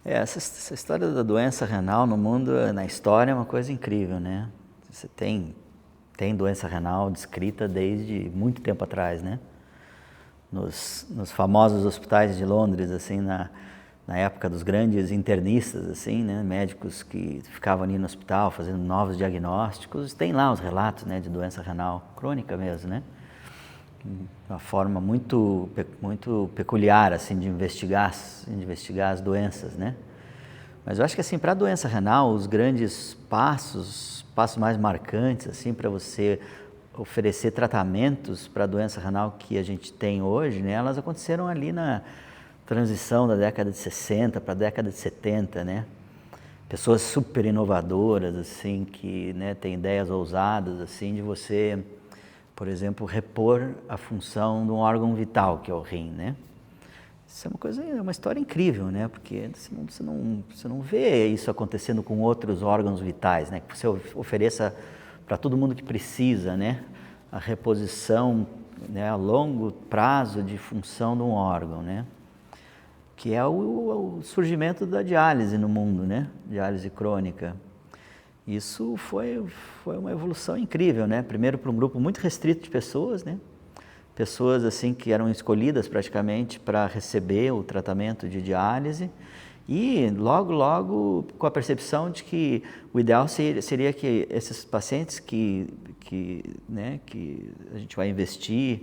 Essa história da doença renal no mundo, na história, é uma coisa incrível, né? Você tem doença renal descrita desde muito tempo atrás, né? Nos famosos hospitais de Londres, assim, na época dos grandes internistas, assim, né? Médicos que ficavam ali no hospital fazendo novos diagnósticos, tem lá os relatos, né, de doença renal crônica mesmo, né? Uma forma muito peculiar, assim, de investigar as doenças, né? Mas eu acho que, assim, para a doença renal, os grandes passos mais marcantes, assim, para você oferecer tratamentos para a doença renal que a gente tem hoje, né, elas aconteceram ali na transição da década de 60 para a década de 70, né? Pessoas super inovadoras, assim, que, né, têm ideias ousadas, assim, de você, por exemplo, repor a função de um órgão vital, que é o rim, né? Isso é uma história incrível, né? Porque você não vê isso acontecendo com outros órgãos vitais, né? Que você ofereça para todo mundo que precisa, né? A reposição, né, a longo prazo de função de um órgão, né? Que é o surgimento da diálise no mundo, né? Diálise crônica. Isso foi uma evolução incrível, né? Primeiro para um grupo muito restrito de pessoas, né? Pessoas assim que eram escolhidas praticamente para receber o tratamento de diálise e logo com a percepção de que o ideal seria que esses pacientes né, que a gente vai investir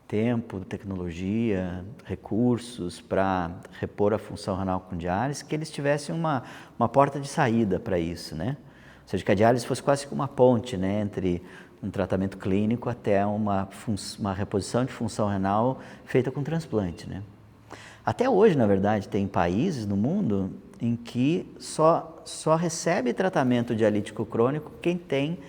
tempo, tecnologia, recursos para repor a função renal com diálise, que eles tivessem uma porta de saída para isso, né? Ou seja, que a diálise fosse quase que uma ponte, né, entre um tratamento clínico até uma reposição de função renal feita com transplante, né? Até hoje, na verdade, tem países no mundo em que só recebe tratamento dialítico crônico quem tem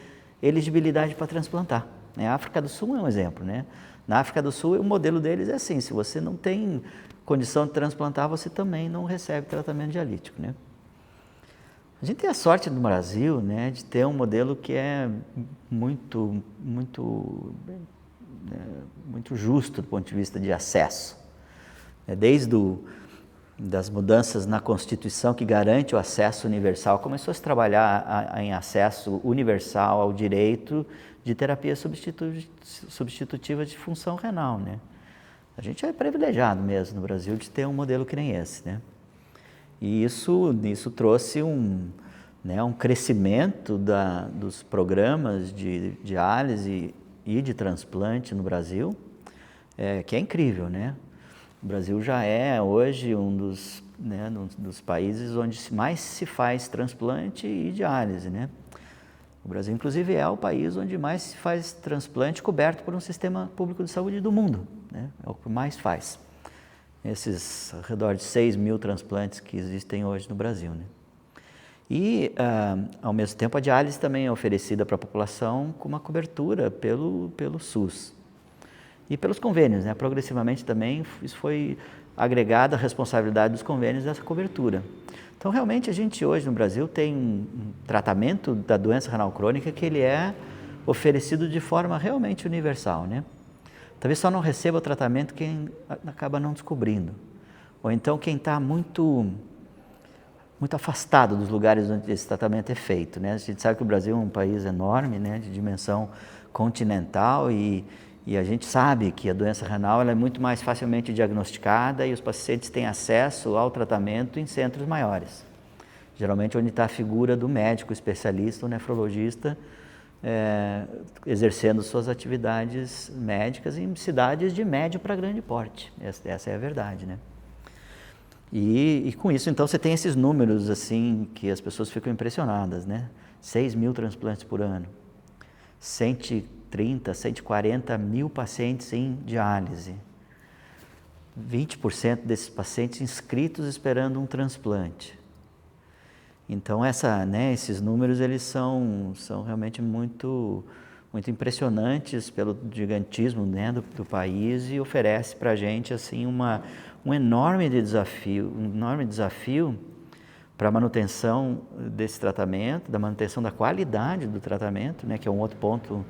elegibilidade para transplantar, né? A África do Sul é um exemplo, né? Na África do Sul, o modelo deles é assim, se você não tem condição de transplantar, você também não recebe tratamento dialítico, né? A gente tem a sorte no Brasil, né, de ter um modelo que é muito justo do ponto de vista de acesso. Desde das mudanças na Constituição que garante o acesso universal, começou a se trabalhar em acesso universal ao direito de terapia substitutiva de função renal, né? A gente é privilegiado mesmo no Brasil de ter um modelo que nem esse, né? E isso trouxe um crescimento dos programas de diálise e de transplante no Brasil, que é incrível, né? O Brasil já é hoje um dos países onde mais se faz transplante e diálise, né? O Brasil, inclusive, é o país onde mais se faz transplante coberto por um sistema público de saúde do mundo, né? É o que mais faz. Esses ao redor de 6 mil transplantes que existem hoje no Brasil, né? E, ao mesmo tempo, a diálise também é oferecida para a população com uma cobertura pelo SUS e pelos convênios, né? Progressivamente também isso foi agregada a responsabilidade dos convênios dessa cobertura. Então, realmente, a gente hoje no Brasil tem um tratamento da doença renal crônica que ele é oferecido de forma realmente universal, né? Talvez só não receba o tratamento quem acaba não descobrindo. Ou então quem está muito afastado dos lugares onde esse tratamento é feito, né? A gente sabe que o Brasil é um país enorme, né, de dimensão continental e a gente sabe que a doença renal ela é muito mais facilmente diagnosticada e os pacientes têm acesso ao tratamento em centros maiores. Geralmente onde está a figura do médico especialista, o nefrologista, exercendo suas atividades médicas em cidades de médio para grande porte. Essa é a verdade, né? E com isso, então, você tem esses números, assim, que as pessoas ficam impressionadas, né? 6 mil transplantes por ano, 130, 140 mil pacientes em diálise, 20% desses pacientes inscritos esperando um transplante. Então, esses números, eles são realmente muito impressionantes pelo gigantismo, né, do país e oferece para a gente assim, um enorme desafio para a manutenção desse tratamento, da manutenção da qualidade do tratamento, né, que é um outro ponto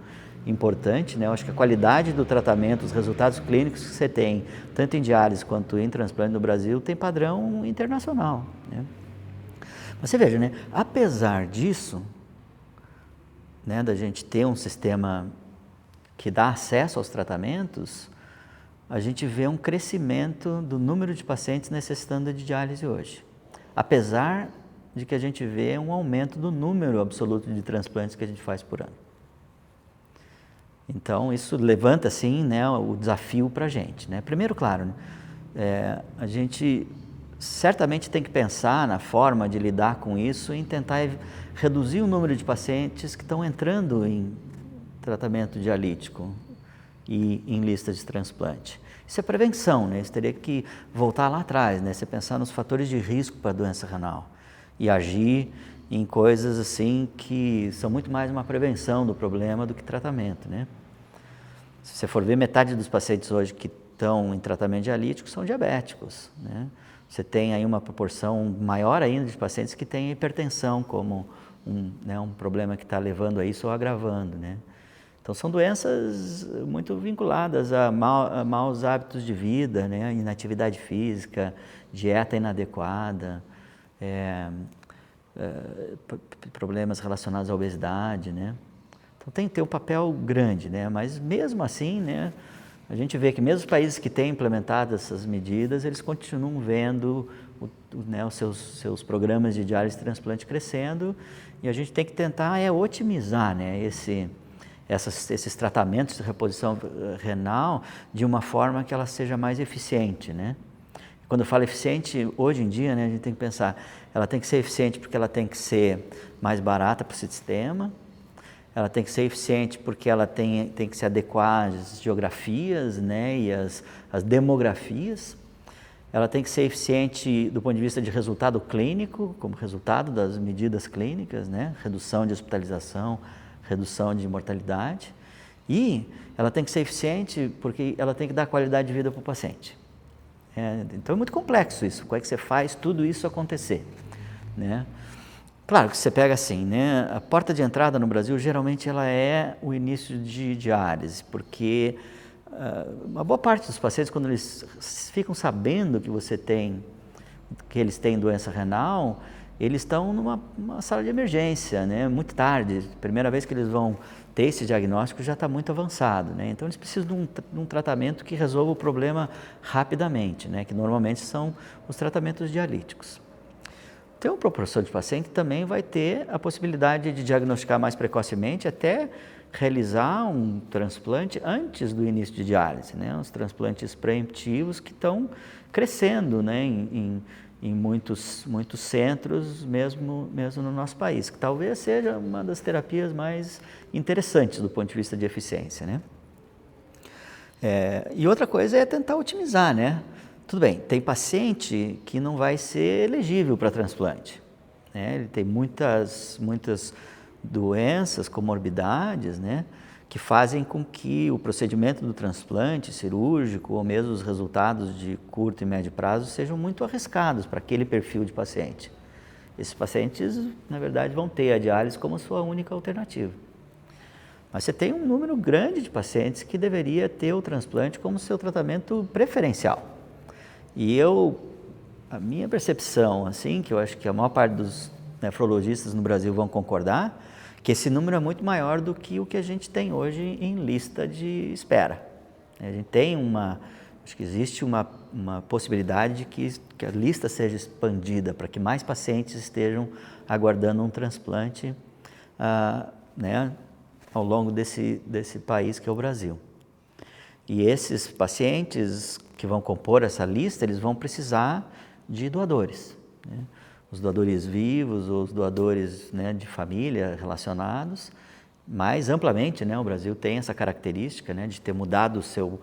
importante, né? Eu acho que a qualidade do tratamento, os resultados clínicos que você tem, tanto em diálise quanto em transplante no Brasil, tem padrão internacional, né? Mas você veja, né, apesar disso, né, da gente ter um sistema que dá acesso aos tratamentos, a gente vê um crescimento do número de pacientes necessitando de diálise hoje. Apesar de que a gente vê um aumento do número absoluto de transplantes que a gente faz por ano. Então, isso levanta, assim, né, o desafio para a gente, né? Primeiro, claro, né, a gente certamente tem que pensar na forma de lidar com isso e tentar reduzir o número de pacientes que estão entrando em tratamento dialítico e em lista de transplante. Isso é prevenção, né? Você teria que voltar lá atrás, né? Você pensar nos fatores de risco para a doença renal e agir em coisas assim que são muito mais uma prevenção do problema do que tratamento, né? Se você for ver, metade dos pacientes hoje que estão em tratamento dialítico são diabéticos, né? Você tem aí uma proporção maior ainda de pacientes que têm hipertensão como um problema que está levando a isso ou agravando, né? Então, são doenças muito vinculadas a maus hábitos de vida, né? Inatividade física, dieta inadequada, problemas relacionados à obesidade, né? Então, tem que ter um papel grande, né? Mas, mesmo assim, né, a gente vê que mesmo os países que têm implementado essas medidas, eles continuam vendo né, os seus programas de diálise e transplante crescendo, e a gente tem que tentar otimizar, né, esses tratamentos de reposição renal de uma forma que ela seja mais eficiente, né? Quando eu falo eficiente, hoje em dia, né, a gente tem que pensar, ela tem que ser eficiente porque ela tem que ser mais barata para o sistema, ela tem que ser eficiente porque ela tem que se adequar às geografias, né, e às demografias. Ela tem que ser eficiente do ponto de vista de resultado clínico, como resultado das medidas clínicas, né, redução de hospitalização, redução de mortalidade. E ela tem que ser eficiente porque ela tem que dar qualidade de vida para o paciente. Então é muito complexo isso, como é que você faz tudo isso acontecer, né? Claro que você pega assim, né? A porta de entrada no Brasil geralmente ela é o início de diálise, porque uma boa parte dos pacientes, quando eles ficam sabendo que eles têm doença renal, eles estão numa sala de emergência, né? Muito tarde, primeira vez que eles vão ter esse diagnóstico já está muito avançado, né? Então eles precisam de um tratamento que resolva o problema rapidamente, né? Que normalmente são os tratamentos dialíticos. Tem uma proporção de paciente que também vai ter a possibilidade de diagnosticar mais precocemente, até realizar um transplante antes do início de diálise, né? Os transplantes preemptivos que estão crescendo, né? Em muitos centros, mesmo no nosso país, que talvez seja uma das terapias mais interessantes do ponto de vista de eficiência, né? E outra coisa é tentar otimizar, né? Tudo bem, tem paciente que não vai ser elegível para transplante, né? Ele tem muitas doenças, comorbidades, né, que fazem com que o procedimento do transplante cirúrgico ou mesmo os resultados de curto e médio prazo sejam muito arriscados para aquele perfil de paciente. Esses pacientes, na verdade, vão ter a diálise como sua única alternativa. Mas você tem um número grande de pacientes que deveria ter o transplante como seu tratamento preferencial. E a minha percepção, assim, que eu acho que a maior parte dos nefrologistas no Brasil vão concordar, que esse número é muito maior do que o que a gente tem hoje em lista de espera. A gente tem acho que existe uma possibilidade de que a lista seja expandida para que mais pacientes estejam aguardando um transplante, né, ao longo desse país que é o Brasil. E esses pacientes que vão compor essa lista, eles vão precisar de doadores, né? Os doadores vivos, os doadores, né, de família relacionados, mais amplamente, né, o Brasil tem essa característica, né, de ter mudado o seu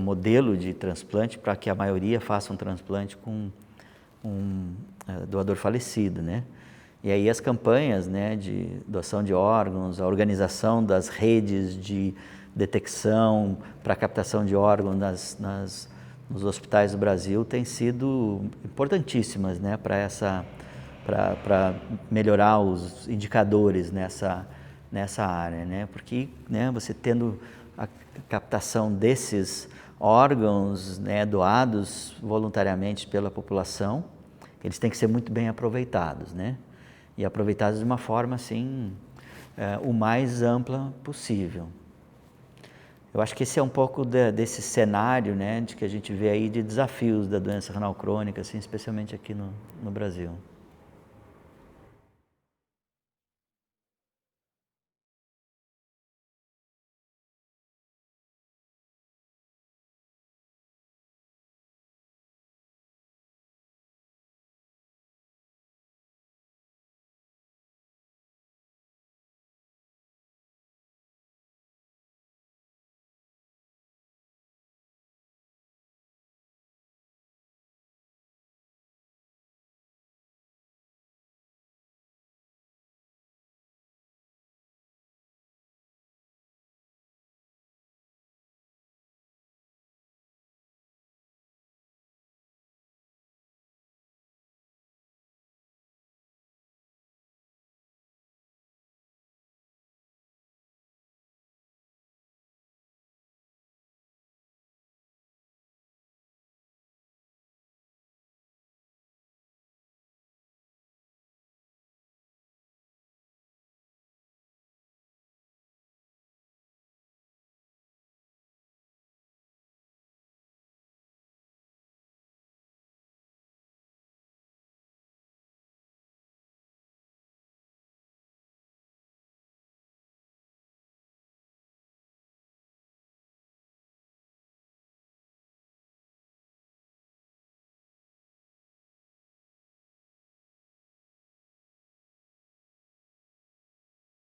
modelo de transplante para que a maioria faça um transplante com um doador falecido, né? E aí as campanhas, né, de doação de órgãos, a organização das redes de detecção para captação de órgãos nos hospitais do Brasil têm sido importantíssimas, né, para para melhorar os indicadores nessa área, né? Porque, né, você tendo a captação desses órgãos, né, doados voluntariamente pela população, eles têm que ser muito bem aproveitados, né? E aproveitados de uma forma assim, o mais ampla possível. Eu acho que esse é um pouco desse cenário, né, de que a gente vê aí de desafios da doença renal crônica, assim, especialmente aqui no Brasil.